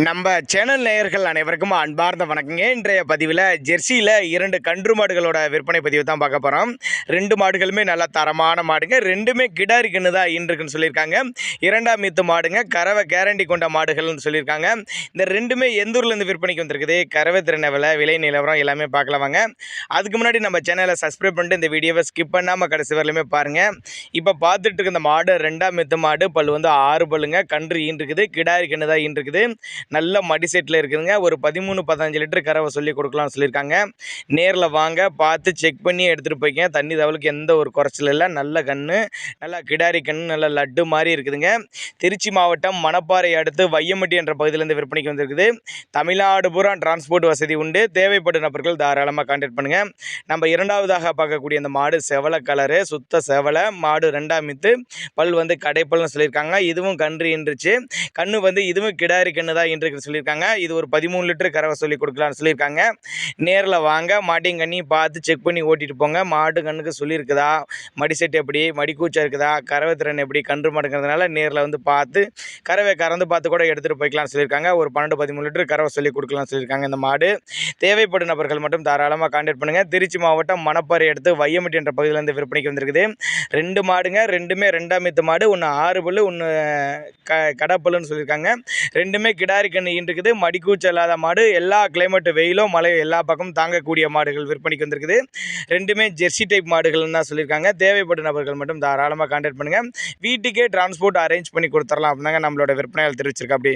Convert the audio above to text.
நம்ம சேனல் நேயர்கள் அனைவருக்கும் அன்பார்ந்த வணக்கங்க. இன்றைய பதிவில் ஜெர்சியில் 2 கன்று மாடுகளோட விற்பனை பதிவு தான் பார்க்க போகிறோம். 2 மாடுகளுமே நல்லா தரமான மாடுங்க. 2மே கிடாரி கன்று தான் ஈன்றுக்குன்னு சொல்லியிருக்காங்க. 2ஆம் ஈத்து மாடுங்க. கறவை கேரண்டி கொண்ட மாடுகள்னு சொல்லியிருக்காங்க. இந்த 2மே எந்த ஊர்லேருந்து விற்பனைக்கு வந்திருக்குது, கறவை திறனை விலை நிலவரம் எல்லாமே பார்க்கலாம் வாங்க. அதுக்கு முன்னாடி நம்ம சேனலை சப்ஸ்கிரைப் பண்ணிட்டு இந்த வீடியோவை ஸ்கிப் பண்ணாமல் கடைசி வரலையுமே பாருங்கள். இப்போ பார்த்துட்டு இருக்க இந்த மாடு 2ஆம் ஈத்து மாடு. பல் வந்து 6 பல்லுங்க. கன்று ஈன்றுக்குது. கிடாரி கன்று தான் ஈன்றுக்குது. நல்ல மடி செட்டில் இருக்குதுங்க. ஒரு 13-15 லிட்டர் கறவை சொல்லி கொடுக்கலாம்னு சொல்லியிருக்காங்க. நேரில் வாங்க, பார்த்து செக் பண்ணி எடுத்துகிட்டு போய்க்க. தண்ணி தவளுக்கு எந்த ஒரு குறைச்சல் இல்லை. நல்ல கன்று, நல்லா கிடாரி கன்று, நல்ல லட்டு மாதிரி இருக்குதுங்க. திருச்சி மாவட்டம் மணப்பாறை அடுத்து வையம்பட்டி என்ற பகுதியிலேருந்து விற்பனைக்கு வந்திருக்குது. தமிழ்நாடு பூரா டிரான்ஸ்போர்ட் வசதி உண்டு. தேவைப்படும் நபர்கள் தாராளமாக கான்டாக்ட் பண்ணுங்கள். நம்ம இரண்டாவதாக பார்க்கக்கூடிய அந்த மாடு செவலை கலரு, சுத்த செவலை மாடு. 2ஆம் ஈத்து பல் வந்து கடைப்பல்னு சொல்லியிருக்காங்க. இதுவும் கன்று ஈன்றுச்சு. கன்று வந்து இதுவும் கிடாரி கன்று தான் ஈன்றுக்குன்னு சொல்லியிருக்காங்க. இது ஒரு 13 லிட்டர் கறவை சொல்லி கொடுக்கலான்னு சொல்லியிருக்காங்க. நேரில் வாங்க, மாட்டையும் கண்ணியும் பார்த்து செக் பண்ணி ஓட்டிட்டு போங்க. மாடு கண்ணுக்கு சொல்லியிருக்குதா, மடி செட்டு எப்படி, மடி கூச்சா இருக்குதா, கறவை திறன் எப்படி, கன்று மாடுங்கிறதுனால நேரில் வந்து பார்த்து கறவை கறந்து பார்த்து கூட எடுத்துகிட்டு போய்க்கலாம்னு சொல்லியிருக்காங்க. ஒரு 12-13 லிட்டர் கறவை சொல்லி கொடுக்கலாம்னு சொல்லியிருக்காங்க. இந்த மாடு தேவைப்படும் நபர்கள் மட்டும் தாராளமாக கான்டாக்ட் பண்ணுங்கள். திருச்சி மாவட்டம் மணப்பாறை அடுத்து வையம்பட்டி என்ற பகுதியிலேருந்து விற்பனைக்கு வந்திருக்குது. 2 மாடுங்க. 2மே 2ஆம் ஈத்து மாடு. ஒன்று 6 பல்லு, ஒன்று கடப்பல்லுன்னு சொல்லியிருக்காங்க. 2மே கிடாரி கன்று ஈன்றுக்குது. மடிக்கூச்சல் இல்லாத மாடு. எல்லா கிளைமேட்டு, வெயிலோ மழையோ எல்லா பக்கமும் தாங்கக்கூடிய மாடுகள் விற்பனைக்கு வந்திருக்குது. 2மே ஜெர்சி டைப் மாடுகள்னு தான் சொல்லியிருக்காங்க. தேவைப்படும் நபர்கள் மட்டும் தாராளமாக கான்டாக்ட் பண்ணுங்கள். வீட்டுக்கே டிரான்ஸ்போர்ட் அரேஞ்ச் பண்ணி கொடுத்துடலாம் அப்படின்னாங்க நம்மளோட விற்பனையாளர் தெரிவிச்சிருக்கா. அப்படி